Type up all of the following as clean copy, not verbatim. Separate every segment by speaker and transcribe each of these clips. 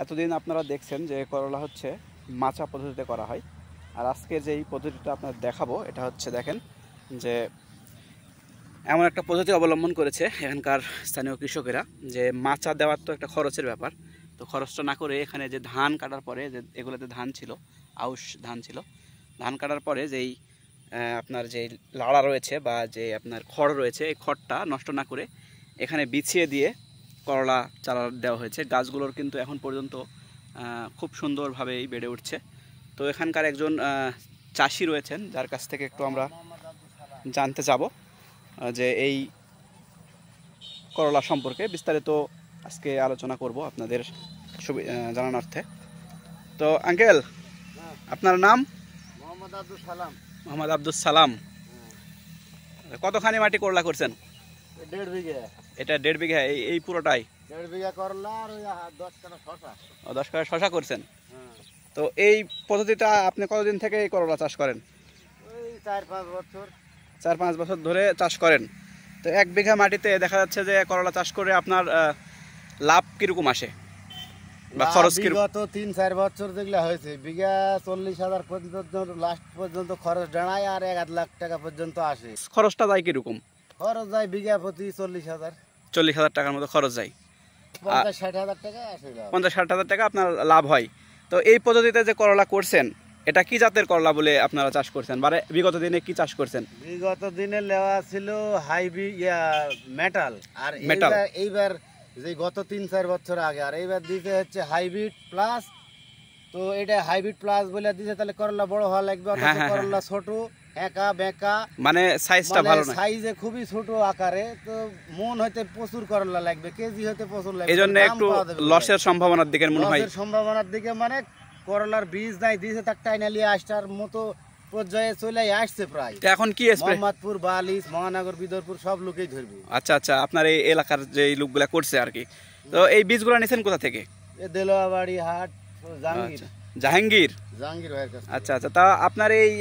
Speaker 1: এতদিন আপনারা দেখছেন যে করলা হচ্ছে মাচা পদ্ধতিতে করা হয়, আর আজকের যে এই পদ্ধতিটা আপনাদের দেখাবো এটা হচ্ছে দেখেন যে এমন একটা পদ্ধতি অবলম্বন করেছে এখানকার স্থানীয় কৃষকেরা যে মাচা দেওয়ার তো একটা খরচের ব্যাপার, তো খরচটা না করে এখানে যে ধান কাটার পরে যে এগুলোতে ধান ছিল, আউশ ধান ছিল, ধান কাটার পরে যেই আপনার যে লাড়া রয়েছে বা যে আপনার খড় রয়েছে এই খড়টা নষ্ট না করে এখানে বিছিয়ে দিয়ে করলা চারা দেওয়া হয়েছে। গাছগুলোর কিন্তু এখন পর্যন্ত খুব সুন্দরভাবেই বেড়ে উঠছে। তো এখানকার একজন চাষি রয়েছেন যার কাছ থেকে একটু আমরা জানতে যাব যে এই করলা সম্পর্কে বিস্তারিত আজকে আলোচনা করব আপনাদের জানানোর্থে। তো আঙ্কেল, আপনার নাম? মোহাম্মদ আব্দুল সালাম। কতখানি মাটি করলা করছেন?
Speaker 2: 1.5 বিঘা।
Speaker 1: এটা 1.5 বিঘা? এই পুরোটাই
Speaker 2: 1.5 বিঘা করলা আর 10 কাঠা শসা।
Speaker 1: 10 কাঠা শসা করছেন। তো এই পদ্ধতিটা আপনি কতদিন থেকে এই করলা চাষ করেন?
Speaker 2: ওই 4-5 বছর।
Speaker 1: 4-5 বছর ধরে চাষ করেন। তো 1 বিঘা মাটিতে দেখা যাচ্ছে যে করলা চাষ করে আপনার লাভ কিরকম আসে বা খরচ কিরকম?
Speaker 2: বিগত 3-4 বছর যেগুলা হয়েছে বিঘা 40,000 পর্যন্ত লাস্ট পর্যন্ত খরচ দাঁড়ায়, আর 1 লাখ টাকা পর্যন্ত আসে।
Speaker 1: খরচটা যায় কিরকম?
Speaker 2: খরচ যায় বিঘা প্রতি 40,000।
Speaker 1: 40,000 টাকার মতো খরচ যায়।
Speaker 2: 50-60,000 টাকা আসে।
Speaker 1: 50-60,000 টাকা আপনার লাভ হয়। তো এই পদ্ধতিতে যে করলা করছেন এটা কি জাতের করলা বলে আপনারা চাষ করছেন? মানে বিগত দিনে কি চাষ করছেন?
Speaker 2: বিগত দিনে লেওয়া ছিল হাইব্রিড মেটাল, আর এইবার যে গত 3-4 বছর আগে, আর এইবার দিতে হচ্ছে হাইব্রিড প্লাস। তো এটা হাইব্রিড প্লাস বলে দিতে তাহলে করলা বড় হওয়া লাগবে, করলা ছোট একা বেকা,
Speaker 1: মানে সাইজটা ভালো না,
Speaker 2: সাইজে খুবই ছোট আকারে। তো মন হইতে প্রচুর করলা লাগবে, কেজি হইতে প্রচুর লাগবে,
Speaker 1: এইজন্য একটু লসের সম্ভাবনার দিকে মনে হয়।
Speaker 2: লসের সম্ভাবনার দিকে মানে করলার বীজ নাই দিয়েছে তার টাইনালি আসার মতো পর্যায়ে চলে আসছে প্রায়।
Speaker 1: এখন কি স্প্রে?
Speaker 2: মোহাম্মদপুর, বালিশ, মহানগর, বিদরপুর সব লোকেই ধরবে।
Speaker 1: আচ্ছা আচ্ছা, আপনার এই এলাকার যে লোকগুলা করছে আর কি। তো এই বীজগুলো নিছেন কোথা থেকে?
Speaker 2: দেলোয়াবাড়ি হাট,
Speaker 1: জাহাঙ্গীর
Speaker 2: ভাইয়ের কাছে।
Speaker 1: আচ্ছা আচ্ছা, তা আপনার এই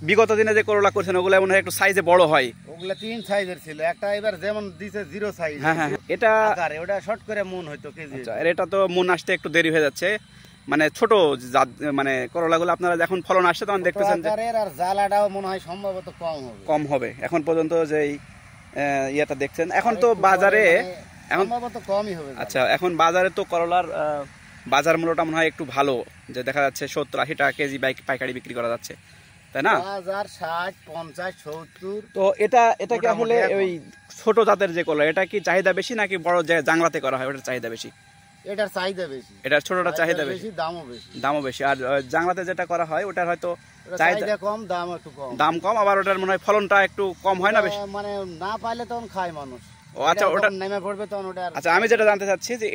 Speaker 1: বিগত দিনে যে করলা করছেন ওগুলা মনে হয় একটু সাইজে বড় হয়।
Speaker 2: ওগুলা 3 সাইজের ছিল, একটা এবার যেমন দিছে 0 সাইজ।
Speaker 1: হ্যাঁ হ্যাঁ, এটা
Speaker 2: আকারে ওটা শর্ট করে মন হইতো কেজি।
Speaker 1: আচ্ছা, এটা তো মন আসতে একটু দেরি হয়ে যাচ্ছে, মানে ছোট মানে করলাগুলো আপনারা যখন ফলন আসছে তখন দেখতেছেন যে
Speaker 2: আর জ্বালাটাও মনে হয় সম্ভবত কম হবে
Speaker 1: এখন পর্যন্ত যে ইয়েটা দেখছেন। এখন তো বাজারে এখন
Speaker 2: সম্ভবত কমই হবে।
Speaker 1: আচ্ছা, এখন বাজারে তো করলার বাজার মূল্যটা মনে হয় একটু ভালো, যে দেখা যাচ্ছে 70-80 টাকা কেজি পাইকারি বিক্রি করা যাচ্ছে, তাই না?
Speaker 2: 60, 50, 70।
Speaker 1: তো এটা কি আসলে ওই ছোট জাতের যে করলা এটা কি চাহিদা বেশি নাকি বড় যে জাংলাতে করা হয় ওটার চাহিদা বেশি?
Speaker 2: এটার চাহিদা বেশি।
Speaker 1: এটার ছোটটার চাহিদা বেশি, দামও বেশি। আর জাংলাতে যেটা করা হয় ওটার হয়তো চাহিদা
Speaker 2: কম, দাম একটু কম।
Speaker 1: দাম কম, আবার ওটার মনে হয় ফলনটা একটু কম হয় না বেশি,
Speaker 2: মানে না পাইলে তখন খায় মানুষ।
Speaker 1: ও আচ্ছা, ওটা
Speaker 2: নেমে পড়বে তখন ওটা।
Speaker 1: আচ্ছা, আমি যেটা জানতে চাচ্ছি যে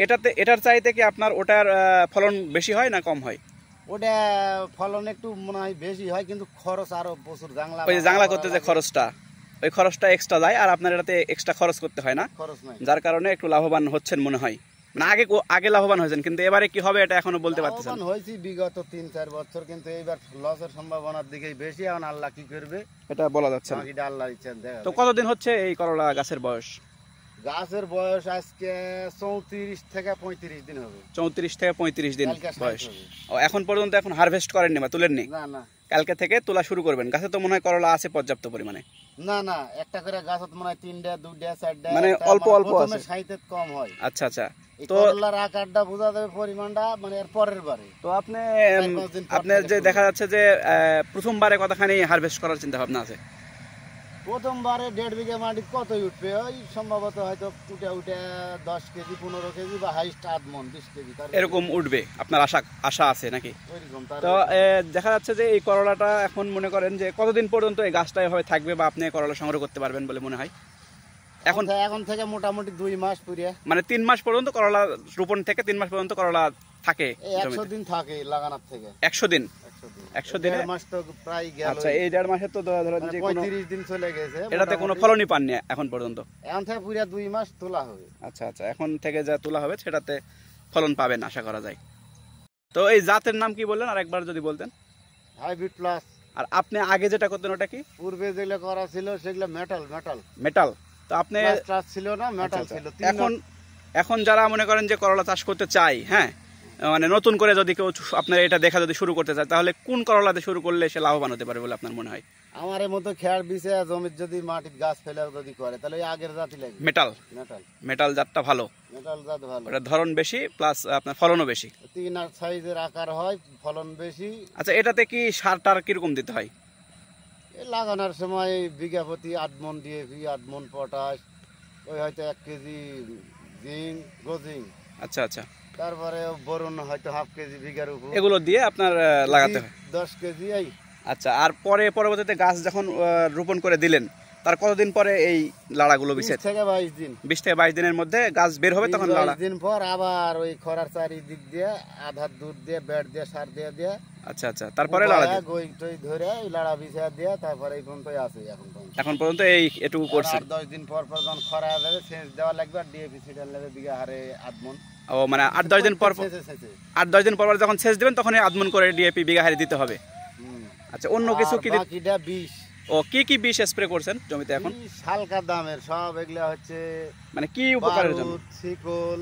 Speaker 1: এটার চাইতে কি আপনার ওটার ফলন বেশি হয় না কম হয়?
Speaker 2: ওটা ফলন একটু মনে হয় বেশি হয়, কিন্তু খরচ আরো প্রচুর।
Speaker 1: ওই যে জাংলা করতে যে খরচটা, ওই খরচটা এক্সট্রা যায়, আর আপনার এটাতে এক্সট্রা খরচ করতে হয় না,
Speaker 2: খরচ নাই,
Speaker 1: যার কারণে একটু লাভবান হচ্ছেন মনে হয়। মানে আগে লাভবান হয়েছেন, কিন্তু এবারে কি হবে এটা এখনো বলতে পারতেছেন?
Speaker 2: লাভবান হয়েছি বিগত 3-4 বছর, কিন্তু এইবার লসের সম্ভাবনার দিকেই বেশি। এখন আল্লাহ কি করবে
Speaker 1: এটা বলা যাচ্ছে না।
Speaker 2: এটা আল্লাহর ইচ্ছা।
Speaker 1: তো কতদিন হচ্ছে এই করলা গাছের বয়স?
Speaker 2: গাছের বয়স আজকে 34 থেকে 35 দিন হবে।
Speaker 1: 34 থেকে 35 দিন বয়স। ও, এখন পর্যন্ত এখন হারভেস্ট করেননি বা তুলেননি?
Speaker 2: না না,
Speaker 1: কালকে থেকে তোলা শুরু করবেন। গাছে তো মনে হয় করলা আছে পর্যাপ্ত পরিমাণে।
Speaker 2: না না, একটা করে গাছত মনে হয় 3টা, 2টা, 4টা,
Speaker 1: মানে অল্প অল্প আছে,
Speaker 2: সাইতে কম হয়।
Speaker 1: আচ্ছা আচ্ছা,
Speaker 2: তো করলার আকারটা বোঝা যাবে পরিমাণটা মানে এর পরের বারে।
Speaker 1: তো আপনার যে দেখা যাচ্ছে যে প্রথমবারে কতখানি হারভেস্ট করার চিন্তা ভাবনা আছে?
Speaker 2: প্রথমবারে 1.5 বিঘা মাটি কতই উঠবে, ওই সম্ভবত হয়তো উঠে 10 কেজি, 15 কেজি বা হাইস্ট 8 মণ, 20 কেজি
Speaker 1: এরকম উঠবে আপনার আশা আছে নাকি? তো দেখা যাচ্ছে যে এই করলাটা এখন মনে করেন যে কতদিন পর্যন্ত এই গাছটা এভাবে থাকবে বা আপনি করলা সংগ্রহ করতে পারবেন বলে মনে হয়? এখন থেকে মোটামুটি 2 মাস পুরিয়া, মানে 3 মাস পর্যন্ত করলা রোপণ থেকে 3 মাস পর্যন্ত করলা থাকে। 100 দিন থাকে লাগানোর থেকে। 100 দিন, 100 দিনে মাস তো প্রায় গেল। আচ্ছা, এই 1.5 মাসে তো ধরেন যে 35 দিন চলে গেছে, এটাতে কোনো ফলনই পাননি এখন পর্যন্ত। এখন থেকে পুরো 2 মাস তোলা হবে। আচ্ছা আচ্ছা, এখন থেকে যা তোলা হবে সেটাতে ফলন পাবেন আশা করা যায়। তো এই জাতের নাম কি বললেন আরেকবার যদি বলতেন? Hybrid plus. আর আপনি আগে যেটা করতেন ওটা কি? পূর্বে যেগুলো করা ছিল সেগুলো মেটাল। তো আপনি ছিল না, মেটাল ছিল। এখন যারা মনে করেন যে করলা চাষ করতে চাই, হ্যাঁ, মানে নতুন করে যদি কেউ আপনার এটা দেখা যদি শুরু করতে চায়, তাহলে কোন করলাতে শুরু করলে সে লাভবান হতে পারে বলে আপনার মনে হয়?
Speaker 2: আমার এর মতো খেয়ার বিছে জমির যদি মাটির গাছ ফেলে যদি করে, তাহলে ওই আগের জাতি লাগবে।
Speaker 1: মেটাল
Speaker 2: মেটাল
Speaker 1: মেটাল জাতটা ভালো,
Speaker 2: মেটাল জাত ভালো,
Speaker 1: ওটা ধরন বেশি প্লাস আপনার ফলনও বেশি।
Speaker 2: 3-8 সাইজের আকার হয়, ফলন বেশি।
Speaker 1: আচ্ছা, এটাতে কি সার টার কিরকম দিতে হয়?
Speaker 2: লাগানোর সময় বিঘা প্রতি 8 মণ ডিএপি, 8 মণ পটাশ, ওই হয়তো 1 কেজি জিঙ্ক, গোজিঙ্ক।
Speaker 1: আচ্ছা আচ্ছা,
Speaker 2: তারপরে বোরন হয়তো 1/2 কেজি বিঘার উপর,
Speaker 1: এগুলো দিয়ে আপনার লাগাতে হয়।
Speaker 2: 10 কেজি এই।
Speaker 1: আচ্ছা, আর পরবর্তীতে গাছ যখন রোপণ করে দিলেন, তার কতদিন পরে এই লাড়াগুলো
Speaker 2: 20
Speaker 1: বিছে?
Speaker 2: থেকে 22 দিন।
Speaker 1: 20 থেকে 22 দিনের মধ্যে গাছ বের হবে, তখন লাড়া।
Speaker 2: 22 দিন পর আবার ওই খরার চারিদিক দিয়ে আধার দুধ দিয়ে বেড দিয়ে সার দিয়ে
Speaker 1: আচ্ছা আচ্ছা, তারপরে লাড়া দিয়ে
Speaker 2: গই টই ধরে এই লাড়া বিছা দিয়ে তারপরে এই পর্যন্তই আছে
Speaker 1: এখন পর্যন্ত এই এটুকু করছেন।
Speaker 2: 10 দিন পর পর যখন খরা যাবে সেচ দেওয়া লাগবে, আর ডিএপি সিডাল লাগবে বিঘা হারে 8 মণ।
Speaker 1: ও মানে 8-10 দিন পর 8-10 দিন পর যখন সেচ দিবেন তখন আদমন করে ডিএপি বিঘা হারে দিতে হবে। আচ্ছা, অন্য কিছু কি
Speaker 2: বাকিটা 20।
Speaker 1: ও কি বিষ স্প্রে করছেন জমিতে এখন?
Speaker 2: হালকা দামের সব এগুলা হচ্ছে,
Speaker 1: মানে কি উপকারের জন্য?
Speaker 2: শিকল।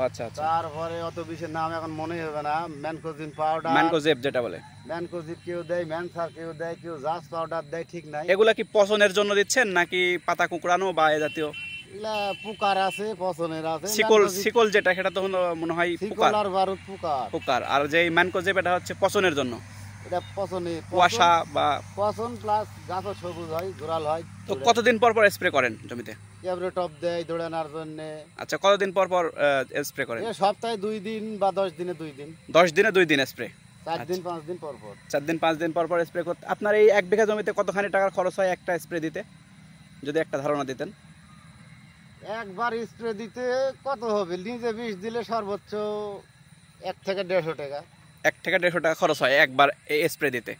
Speaker 1: আচ্ছা আচ্ছা,
Speaker 2: তারপরে অত বিষের নাম এখন মনে হবে না। ম্যানকোজিন পাউডার,
Speaker 1: ম্যানকোজেব যেটা বলে,
Speaker 2: ম্যানকোজিব কেউ দেয়, ম্যানসার কেউ দেয়, কেউ জাস পাউডার দেয়, ঠিক নাই।
Speaker 1: এগুলা কি পচনের জন্য দিচ্ছেন নাকি পাতা কুকড়ানো বা এ জাতীয়?
Speaker 2: এগুলা পুকার আছে, পচনের আছে।
Speaker 1: শিকল যেটা সেটা তো মনে হয়
Speaker 2: শিকল আর বারুদ পুকার,
Speaker 1: আর যে ম্যানকোজেব এটা হচ্ছে পচনের জন্য।
Speaker 2: এটা পচনে
Speaker 1: কুয়াশা বা
Speaker 2: পচন প্লাস গাছও সবুজ হয়, গোড়াল হয়।
Speaker 1: তো কতদিন পর পর স্প্রে করেন জমিতে?
Speaker 2: এবারে টপ দেয় দৌড়ানোর জন্য।
Speaker 1: আচ্ছা, কতদিন পর পর স্প্রে করেন?
Speaker 2: সপ্তাহে 2 দিন বা 10 দিনে 2 দিন।
Speaker 1: 10 দিনে 2 দিন স্প্রে,
Speaker 2: 4 দিন 5 দিন পর পর।
Speaker 1: 4 দিন 5 দিন পর পর স্প্রে করতে। আপনার এই 1 বিঘা জমিতে কতখানি টাকার খরচ হয় একটা স্প্রে দিতে, যদি একটা ধারণা দিতেন?
Speaker 2: একবার স্প্রে দিতে কত হবে? নিজে বিষ দিলে সর্বোচ্চ 1 থেকে 150 টাকা।
Speaker 1: 1 থেকে 150 টাকা খরচ হয় একবার এই স্প্রে দিতে।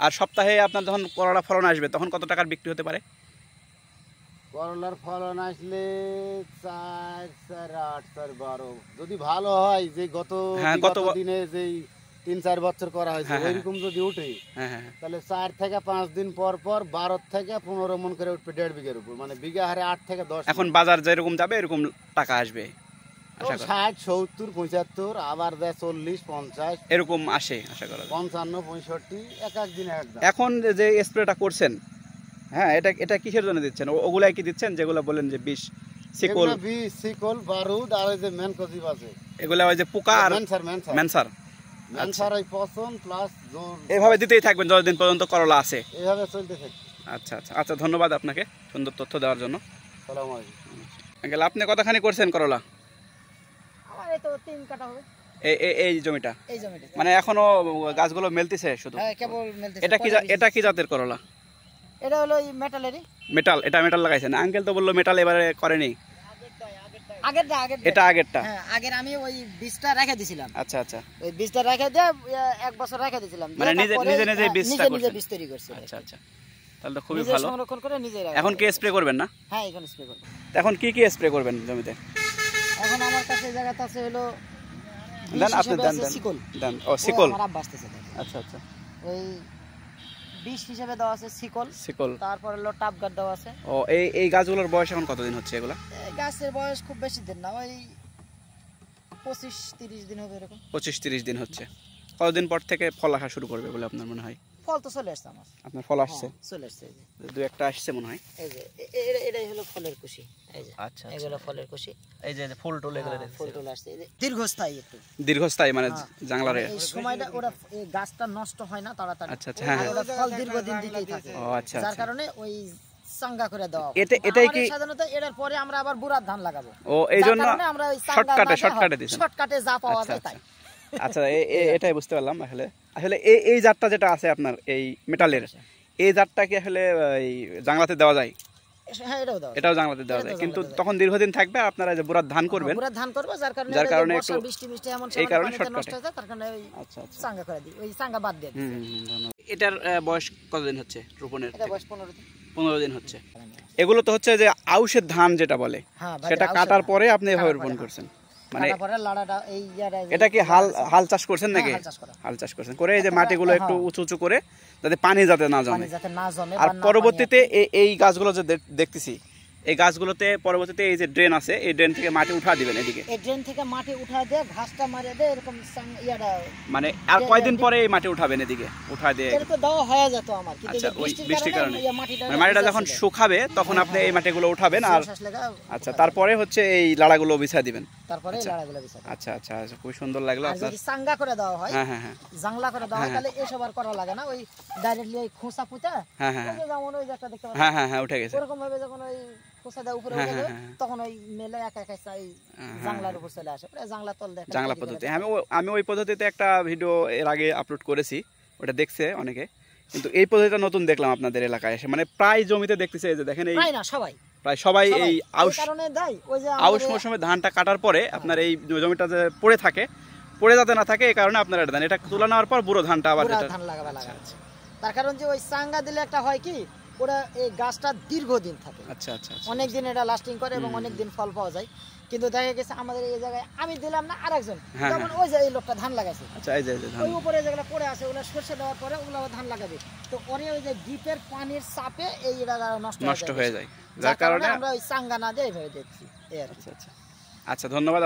Speaker 1: আর সপ্তাহে আপনার যখন করলা ফলন আসবে তখন কত টাকার বিক্রি হতে পারে?
Speaker 2: করলার ফলন আসলে 4, 4, 8, 4, 12 যদি ভালো হয়, যে গত দিনে যেই 3-4 বছর করা হয়েছে ওইরকম যদি উঠে, তাহলে 4 থেকে 5 দিন পর পর 12 থেকে 15 মণ করে উঠবে 1.5 বিঘার উপর, মানে বিঘা হারে 8 থেকে 10।
Speaker 1: এখন বাজার যেরকম যাবে এরকম টাকা আসবে,
Speaker 2: 60, 70, 75, আবার 40, 50
Speaker 1: এরকম আসে আশা করা,
Speaker 2: 55, 65 এক দিন একদম।
Speaker 1: এখন যে স্প্রেটা করছেন, হ্যাঁ, এটা কিসের জন্য দিচ্ছেন? ওগুলাই কি দিচ্ছেন যেগুলো বলেন যে বিষ, শিকল,
Speaker 2: শিকল, বারুদ আর ওই যে ম্যানকোজিব আছে,
Speaker 1: এগুলা ওই যে পোকা আর ম্যানসার
Speaker 2: ওই পচন প্লাস জোর,
Speaker 1: এইভাবে দিতেই থাকবেন যতদিন পর্যন্ত করলা আছে,
Speaker 2: এইভাবে চলতে থাকবে।
Speaker 1: আচ্ছা আচ্ছা আচ্ছা, ধন্যবাদ আপনাকে সুন্দর তথ্য দেওয়ার জন্য।
Speaker 2: আসসালামু আলাইকুম।
Speaker 1: আঙ্কেল, আপনি কতখানি করছেন করলা?
Speaker 3: আমার এই তো 3 কাটা হবে
Speaker 1: এই জমিটা, মানে এখনো গাছগুলো মেলতেছে শুধু?
Speaker 3: হ্যাঁ, কেবল মেলতেছে।
Speaker 1: এটা কি জাতের করলা?
Speaker 3: এটা হলো মেটালেরই।
Speaker 1: মেটাল লাগাইছেন? আঙ্কেল তো বললো মেটাল এবারে করেনি। এটা আগেরটা?
Speaker 3: হ্যাঁ, আগের আমি ওই বীজটা রেখে দিয়েছিলাম।
Speaker 1: আচ্ছা আচ্ছা,
Speaker 3: ওই বীজটা রেখে দিয়ে 1 বছর রেখে দিয়েছিলাম,
Speaker 1: মানে নিজে
Speaker 3: নিজে বীজ তৈরি করছি।
Speaker 1: আচ্ছা আচ্ছা, তাহলে তো খুবই ভালো।
Speaker 3: সংরক্ষণ করে নিজে রাখা।
Speaker 1: এখন কি স্প্রে করবেন না?
Speaker 3: হ্যাঁ, এখন স্প্রে করব।
Speaker 1: এখন কি স্প্রে করবেন জমিতে?
Speaker 3: এখন আমার কাছে জায়গাতে আছে হলো
Speaker 1: দেন, আপনি দেন দেন। ও, শিকল।
Speaker 3: আমার আব্বা আসতেছে।
Speaker 1: আচ্ছা আচ্ছা,
Speaker 3: ওই বিষ হিসেবে দেওয়া আছে শিকল, তারপর হলো টাপ গাছ দেওয়া আছে।
Speaker 1: ও, এই গাছগুলোর বয়স এখন কতদিন হচ্ছে এগুলা?
Speaker 3: এই গাছের বয়স খুব বেশি দিন না, ওই 25-30 দিন হবে এরকম।
Speaker 1: 25-30 দিন হচ্ছে। কতদিন পর থেকে ফল আসা শুরু করবে বলে আপনার মনে হয়?
Speaker 3: ফল তো চলে আসছে আমার।
Speaker 1: আপনার ফল আসছে?
Speaker 3: চলে আসছে, এই যে
Speaker 1: 2-1টা আসছে মনে হয়।
Speaker 3: এই যে এটাই হলো ফলের কুশি, এই যে। আচ্ছা, এগুলো ফলের কুশি, এই যে ফুল টুল এগুলো দেখতে ফুল টুল আসছে। এই যে দীর্ঘস্থায়ী মানে জাংলারে এই সময়টা ওরা এই গাছটা নষ্ট হয় না তাড়াতাড়ি।
Speaker 1: আচ্ছা আচ্ছা, হ্যাঁ,
Speaker 3: ওরা ফল দীর্ঘদিন দিতেই থাকে।
Speaker 1: ও আচ্ছা,
Speaker 3: যার কারণে ওই চাঙ্গা করে দেওয়া।
Speaker 1: এটাই কি
Speaker 3: সাধারণত এর পরে আমরা আবার বুড়ার ধান লাগাবো।
Speaker 1: ও, এইজন্য
Speaker 3: আমরা ওই
Speaker 1: শর্টকাটে দিছেন।
Speaker 3: শর্টকাটে যা পাওয়া যায় তাই।
Speaker 1: আচ্ছা, এটাই বুঝতে পারলাম। আসলে এই জাতটা যেটা আছে আপনার এই মেটালের, এই জাতটা কি আসলে এই জাংলাতে দেওয়া যায়?
Speaker 3: হ্যাঁ,
Speaker 1: এটাও জাংলাতে দেওয়া যায়, কিন্তু তখন দীর্ঘদিন থাকবে। আপনারা যে বুড়ার ধান করবেন, যার কারণে একটু এই কারণে শর্টকাটে। আচ্ছা আচ্ছা,
Speaker 3: চাঙ্গা করে দিই, ওই চাঙ্গা বাদ দিয়ে দিই।
Speaker 1: ধন্যবাদ। এটার বয়স কতদিন হচ্ছে রোপণের?
Speaker 3: এটা বয়স 15 দিন।
Speaker 1: 15 দিন হচ্ছে। এগুলো তো হচ্ছে যে আউশের ধান যেটা বলে, সেটা কাটার পরে আপনি এভাবে রোপণ করছেন, মানে এটা কি হাল চাষ করছেন নাকি? হাল চাষ করছেন করে এই যে মাটিগুলো একটু উঁচু উঁচু করে, যাতে পানি যাতে না জমে। আর পরবর্তীতে এই গাছগুলো যে দেখতেছি, এই গাছগুলোতে পরবর্তীতে এই যে ড্রেন আছে এই ড্রেন থেকে মাটি উঠা দিবেন এদিকে,
Speaker 3: এই ড্রেন থেকে মাটি উঠা দিয়ে ঘাসটা মারিয়ে দিয়ে এরকম ইয়াটা
Speaker 1: মানে আর কয়দিন পরে এই মাটি উঠাবেন এদিকে উঠা দিয়ে?
Speaker 3: এর তো দাও হয়ে যেত আমার, কিন্তু
Speaker 1: আচ্ছা ওই বৃষ্টির কারণে
Speaker 3: মাটিটা
Speaker 1: মাটিটা যখন শুকাবে তখন আপনি এই মাটিগুলো উঠাবেন। আর আচ্ছা তারপরে হচ্ছে এই লাড়াগুলো বিছা দিবেন,
Speaker 3: তারপরে লাড়াগুলো বিছা।
Speaker 1: আচ্ছা আচ্ছা আচ্ছা, খুব সুন্দর লাগলো আপনার।
Speaker 3: যদি সাঙ্গা করে দেওয়া হয়,
Speaker 1: হ্যাঁ হ্যাঁ হ্যাঁ,
Speaker 3: জাংলা করে দেওয়া হয় তাহলে এসব আর করা লাগে না, ওই ডাইরেক্টলি ওই খোসা পুঁতা,
Speaker 1: হ্যাঁ হ্যাঁ
Speaker 3: যেমন ওই যে একটা দেখতে পাচ্ছেন,
Speaker 1: হ্যাঁ হ্যাঁ হ্যাঁ উঠে গেছে
Speaker 3: এরকম ভাবে যখন ওই খোসা দেওয়া উপরে উঠে যাবে তখন ওই মেলে একা একা এই জাংলার উপর চলে আসে, জাংলা তল দেখে
Speaker 1: জাংলা পদ্ধতি। আমি ওই পদ্ধতিতে একটা ভিডিও এর আগে আপলোড করেছি, ওটা দেখছে অনেকে, কিন্তু এই পদ্ধতিটা নতুন দেখলাম আপনাদের এলাকায় এসে, মানে প্রায় জমিতে দেখতেছে এই যে দেখেন এই প্রায় সবাই এই আউশ মৌসুমে ধানটা কাটার পরে আপনার এই জমিটা যে পড়ে থাকে, পড়ে যাতে না থাকে এই কারণে আপনারা এটা দেন। এটা তুলে নেওয়ার পর বুড়ো ধানটা আবার
Speaker 3: ধান লাগাবে তার কারণ যে ওই সাঙ্গা দিলে একটা হয় কি ওরা এই গাছটা দীর্ঘদিন থাকে,
Speaker 1: আচ্ছা আচ্ছা
Speaker 3: অনেক দিন এটা লাস্টিং করে এবং অনেক দিন ফল পাওয়া যায়। কিন্তু দেখা গেছে আমাদের এই জায়গায় আমি দিলাম না আরেকজন, যেমন ওই যে এই লোকটা ধান লাগাইছে,
Speaker 1: আচ্ছা এই যে
Speaker 3: ওই উপরে যেগুলো পড়ে আছে ওগুলো সরষে দেওয়ার পরে ওগুলো ধান লাগাবে, তো ওরে ওই যে ডিপের পানির চাপে এই নষ্ট হয়ে যায়,
Speaker 1: যার কারণে
Speaker 3: আমরা ওই সাঙ্গা না দিয়ে এইভাবে দেখছি।
Speaker 1: আচ্ছা আচ্ছা আচ্ছা, ধন্যবাদ।